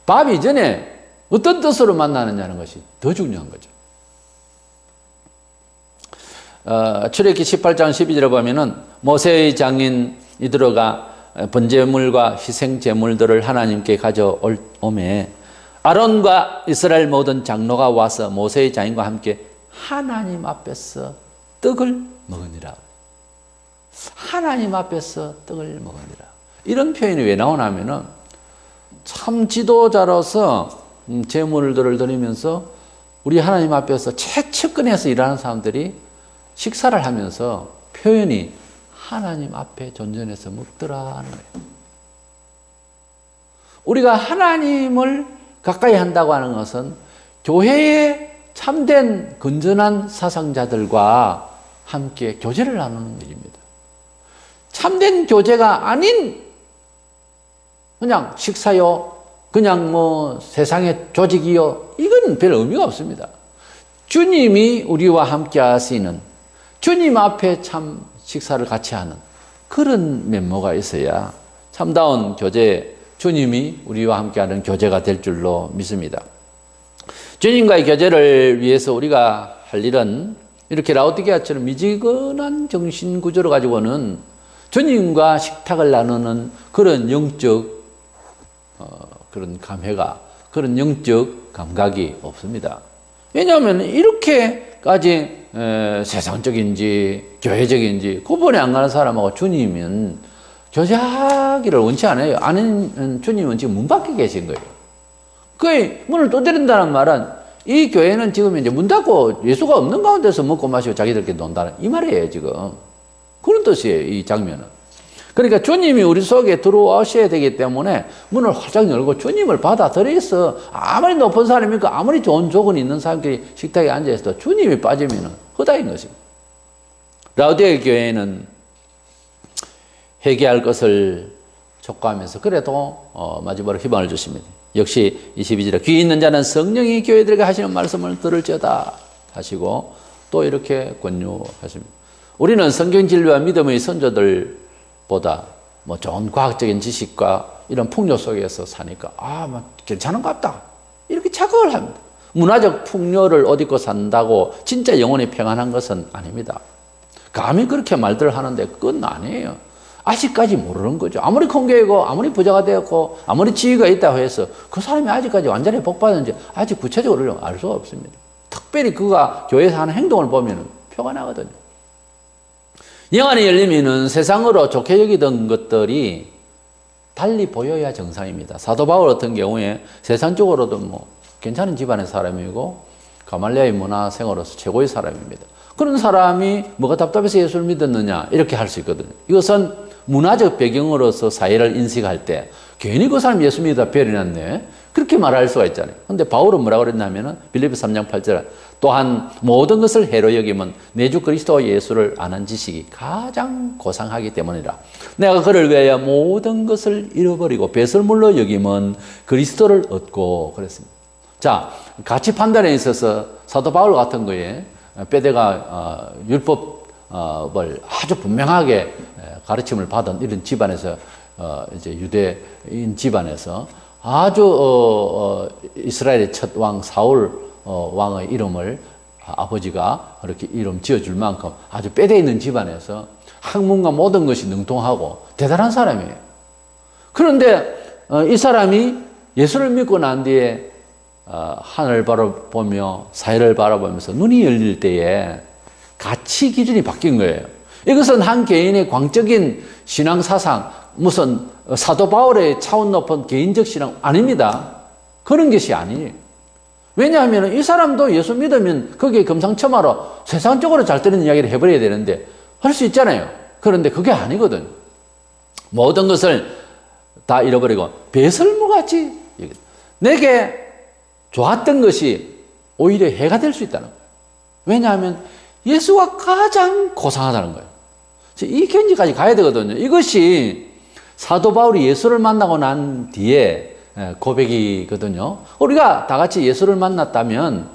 밥 이전에 어떤 뜻으로 만나느냐는 것이 더 중요한 거죠. 출애굽기 18장 12절에 보면은 모세의 장인 이드로가 번제물과 희생제물들을 하나님께 가져오매 아론과 이스라엘 모든 장로가 와서 모세의 장인과 함께 하나님 앞에서 떡을 먹으니라. 하나님 앞에서 떡을 먹으니라. 이런 표현이 왜 나오냐면은 참 지도자로서 제물들을 드리면서 우리 하나님 앞에서 최측근에서 일하는 사람들이 식사를 하면서 표현이 하나님 앞에 존전해서 먹더라 하는 거예요. 우리가 하나님을 가까이 한다고 하는 것은 교회의 참된 건전한 사상자들과 함께 교제를 나누는 일입니다. 참된 교제가 아닌 그냥 식사요, 그냥 뭐 세상의 조직이요, 이건 별 의미가 없습니다. 주님이 우리와 함께 하시는 주님 앞에 참 식사를 같이 하는 그런 면모가 있어야 참다운 교제, 주님이 우리와 함께하는 교제가 될 줄로 믿습니다. 주님과의 교제를 위해서 우리가 할 일은 이렇게 라오디게아처럼 미지근한 정신 구조를 가지고는 주님과 식탁을 나누는 그런 영적 그런 감회가, 그런 영적 감각이 없습니다. 왜냐하면 이렇게까지 세상적인지 교회적인지 구분이 안 가는 사람하고 주님은 교제하기를 원치 않아요. 아는 주님은 지금 문 밖에 계신 거예요. 그 문을 두드린다는 말은 이 교회는 지금 이제 문 닫고 예수가 없는 가운데서 먹고 마시고 자기들끼리 논다는 이 말이에요, 지금. 그런 뜻이에요, 이 장면은. 그러니까 주님이 우리 속에 들어오셔야 되기 때문에 문을 활짝 열고 주님을 받아들여서 아무리 높은 사람이니까 아무리 좋은 조건이 있는 사람들이 식탁에 앉아있어도 주님이 빠지면 허다인 것입니다. 라오디게 교회는 회개할 것을 촉구하면서 그래도 마지막으로 희망을 주십니다. 역시 22절에 귀 있는 자는 성령이 교회들에게 하시는 말씀을 들을지어다 하시고 또 이렇게 권유하십니다. 우리는 성경 진리와 믿음의 선조들보다 뭐 좋은 과학적인 지식과 이런 풍요 속에서 사니까 괜찮은 것 같다 이렇게 착각을 합니다. 문화적 풍요를 옷 입고 산다고 진짜 영혼이 평안한 것은 아닙니다. 감히 그렇게 말들 하는데 그건 아니에요. 아직까지 모르는 거죠. 아무리 큰 교회고 아무리 부자가 되었고 아무리 지위가 있다고 해서 그 사람이 아직까지 완전히 복받았는지 아직 구체적으로 알 수가 없습니다. 특별히 그가 교회에서 하는 행동을 보면 표가 나거든요. 영안이 열리면은 세상으로 좋게 여기던 것들이 달리 보여야 정상입니다. 사도 바울 같은 경우에 세상적으로도 뭐 괜찮은 집안의 사람이고 가말리아의 문화생으로서 최고의 사람입니다. 그런 사람이 뭐가 답답해서 예수를 믿었느냐 이렇게 할 수 있거든요. 이것은 문화적 배경으로서 사회를 인식할 때 괜히 그 사람 예수 믿다 별이났네 그렇게 말할 수가 있잖아요. 근데 바울은 뭐라고 그랬냐면은 빌립보 3장 8절 또한 모든 것을 해로 여기면 내 주 그리스도 예수를 아는 지식이 가장 고상하기 때문이라. 내가 그를 위하여 모든 것을 잃어버리고 배설물로 여기면 그리스도를 얻고 그랬습니다. 자, 가치 판단에 있어서 사도 바울 같은 거에 빼대가 율법을 아주 분명하게 가르침을 받은 이런 집안에서 이제 유대인 집안에서 아주 이스라엘의 첫 왕 사울 왕의 이름을 아버지가 이렇게 이름 지어줄 만큼 아주 빼대 있는 집안에서 학문과 모든 것이 능통하고 대단한 사람이에요. 그런데 이 사람이 예수를 믿고 난 뒤에 하늘을 바라보며 사회를 바라보면서 눈이 열릴 때에 가치 기준이 바뀐 거예요. 이것은 한 개인의 광적인 신앙 사상, 무슨 사도 바울의 차원 높은 개인적 신앙 아닙니다. 그런 것이 아니에요. 왜냐하면 이 사람도 예수 믿으면 거기에 금상첨화로 세상적으로 잘 되는 이야기를 해버려야 되는데 할 수 있잖아요. 그런데 그게 아니거든. 모든 것을 다 잃어버리고 배설물같이 내게 좋았던 것이 오히려 해가 될 수 있다는 거예요. 왜냐하면 예수가 가장 고상하다는 거예요. 이 견지까지 가야 되거든요. 이것이 사도 바울이 예수를 만나고 난 뒤에 고백이거든요. 우리가 다 같이 예수를 만났다면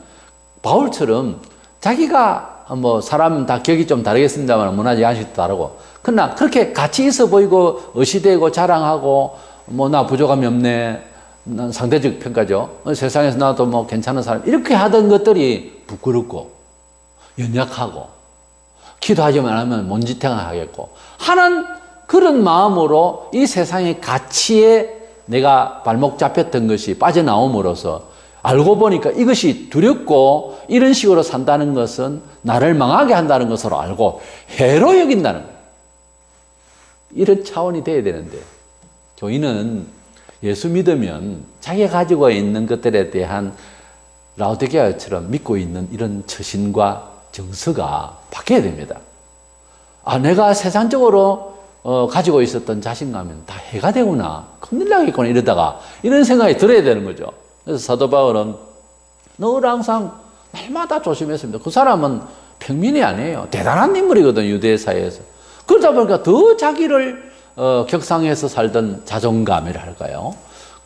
바울처럼 자기가 뭐 사람 다 격이 좀 다르겠습니다만 문화적 양식도 다르고 그러나 그렇게 같이 있어 보이고 의시되고 자랑하고 뭐 나 부족함이 없네, 난 상대적 평가죠. 세상에서 나도 뭐 괜찮은 사람 이렇게 하던 것들이 부끄럽고 연약하고 기도하지만 않으면 먼지탱하겠고 하는 그런 마음으로 이 세상의 가치에 내가 발목 잡혔던 것이 빠져나옴으로써 알고 보니까 이것이 두렵고 이런 식으로 산다는 것은 나를 망하게 한다는 것으로 알고 해로 여긴다는 거예요. 이런 차원이 돼야 되는데 교인은 예수 믿으면 자기가 가지고 있는 것들에 대한 라오디게아처럼 믿고 있는 이런 처신과 정서가 바뀌어야 됩니다. 내가 세상적으로 가지고 있었던 자신감은 다 해가 되구나, 큰일 나겠구나 이러다가 이런 생각이 들어야 되는 거죠. 그래서 사도 바울은 늘 항상 날마다 조심했습니다. 그 사람은 평민이 아니에요. 대단한 인물이거든, 유대 사회에서. 그러다 보니까 더 자기를 격상해서 살던 자존감이라 할까요?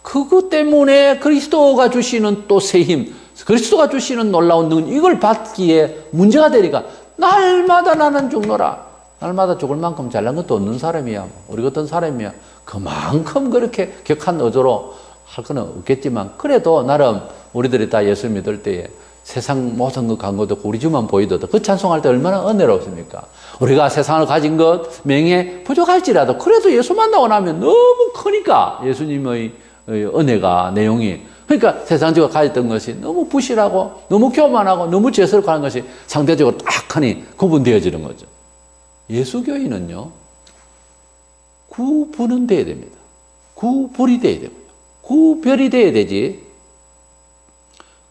그것 때문에 그리스도가 주시는 또 새 힘, 그리스도가 주시는 놀라운 능력, 이걸 받기에 문제가 되니까 날마다 나는 죽노라. 날마다 죽을 만큼 잘난 것도 없는 사람이야. 우리 같은 사람이야. 그만큼 그렇게 격한 어조로 할 건 없겠지만 그래도 나름 우리들이 다 예수 믿을 때에 세상 모든 것 간것도 우리 주만 보이더라도 그 찬송할 때 얼마나 은혜롭습니까? 우리가 세상을 가진 것, 명예 부족할지라도 그래도 예수 만나고 나면 너무 크니까 예수님의 은혜가, 내용이. 그러니까 세상적으로 가졌던 것이 너무 부실하고 너무 교만하고 너무 죄스럽고 하는 것이 상대적으로 딱하니 구분되어지는 거죠. 예수교인은요, 구분은 돼야 됩니다. 구분이 돼야 됩니다. 구별이 돼야 되지.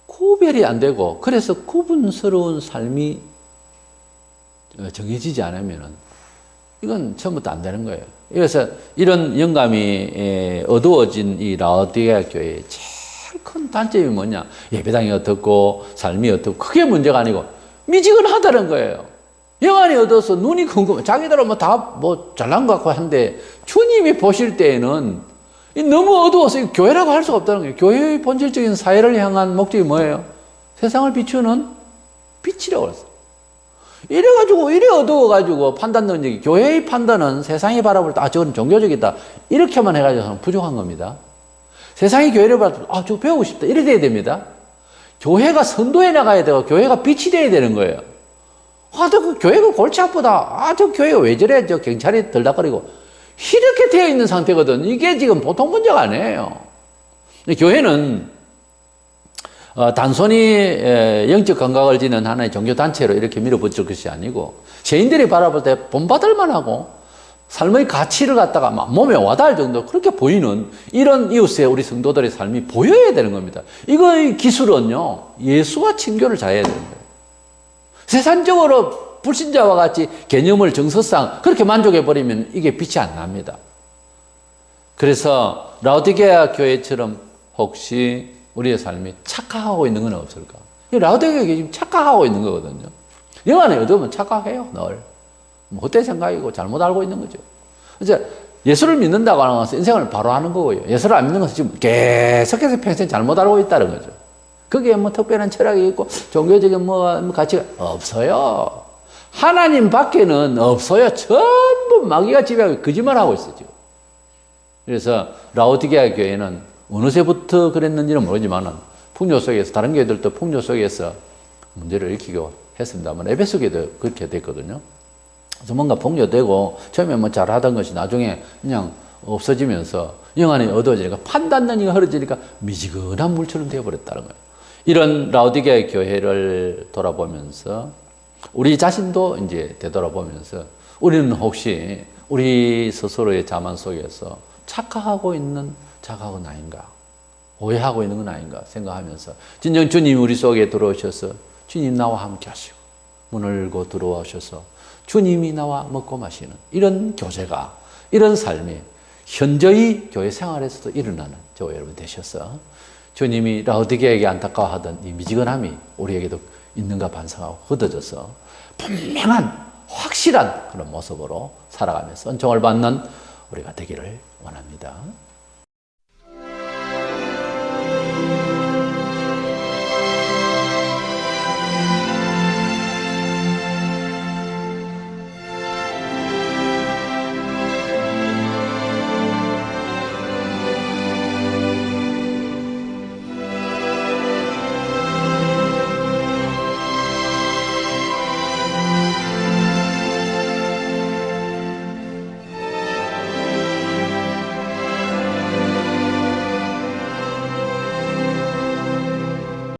구별이 안 되고 그래서 구분스러운 삶이 정해지지 않으면 이건 처음부터 안 되는 거예요. 그래서 이런 영감이 어두워진 이 라오디게아 교회의 제일 큰 단점이 뭐냐? 예배당이 어떻고 삶이 어떻고 그게 문제가 아니고 미지근하다는 거예요. 영안이 어두워서 눈이 궁금해. 자기들은 뭐 다 뭐 잘난 것 같고 한데 주님이 보실 때에는 너무 어두워서 교회라고 할 수가 없다는 거예요. 교회의 본질적인 사회를 향한 목적이 뭐예요? 세상을 비추는 빛이라고 그랬어요. 이래가지고, 이래 어두워가지고 판단 능력이, 교회의 판단은 세상이 바라볼 때, 저건 종교적이다. 이렇게만 해가지고는 부족한 겁니다. 세상이 교회를 바라볼 때, 저거 배우고 싶다. 이래 돼야 됩니다. 교회가 선도해 나가야 되고, 교회가 빛이 돼야 되는 거예요. 그 교회가 골치 아프다. 저 교회가 왜 저래? 저 경찰이 들락거리고. 이렇게 되어 있는 상태거든. 이게 지금 보통 문제가 아니에요. 교회는 단순히 영적 감각을 지닌 하나의 종교단체로 이렇게 밀어붙일 것이 아니고 죄인들이 바라볼 때 본받을 만하고 삶의 가치를 갖다가 막 몸에 와닿을 정도 그렇게 보이는 이런 이웃의 우리 성도들의 삶이 보여야 되는 겁니다. 이거의 기술은요, 예수와 친교를 잘해야 되는 거예요. 세상적으로 불신자와 같이 개념을 정서상 그렇게 만족해버리면 이게 빛이 안 납니다. 그래서 라오디게아 교회처럼 혹시 우리의 삶이 착각하고 있는 건 없을까? 라오디게아 교회 지금 착각하고 있는 거거든요. 영안에 얻으면 착각해요, 늘. 뭐 헛된 생각이고 잘못 알고 있는 거죠. 그래서 예수를 믿는다고 하는 것은 인생을 바로 하는 거고요. 예수를 안 믿는 것은 지금 계속해서 평생 잘못 알고 있다는 거죠. 거기에 뭐 특별한 철학이 있고 종교적인 뭐 가치가 없어요. 하나님 밖에는 없어요. 전부 마귀가 지배하고 거짓말하고 있어요, 지금. 그래서 라오디게아 교회는 어느새부터 그랬는지는 모르지만 풍요 속에서, 다른 교회들도 풍요 속에서 문제를 일으키고 했습니다만 에베소 교회도 그렇게 됐거든요. 그래서 뭔가 풍요되고 처음에 뭐 잘하던 것이 나중에 그냥 없어지면서 영안이 어두워지니까 판단 능력이 흐려지니까 미지근한 물처럼 되어버렸다는 거예요. 이런 라오디게아 교회를 돌아보면서 우리 자신도 이제 되돌아보면서 우리는 혹시 우리 스스로의 자만 속에서 착각하고 있는 자각은 아닌가, 오해하고 있는 건 아닌가 생각하면서 진정 주님이 우리 속에 들어오셔서 주님 나와 함께 하시고 문을 열고 들어오셔서 주님이 나와 먹고 마시는 이런 교제가, 이런 삶이 현저히 교회 생활에서도 일어나는 저와 여러분 되셔서 주님이 라오디게에게 안타까워하던 이 미지근함이 우리에게도 있는가 반성하고 걷어져서 분명한 확실한 그런 모습으로 살아가면서 은총을 받는 우리가 되기를 원합니다.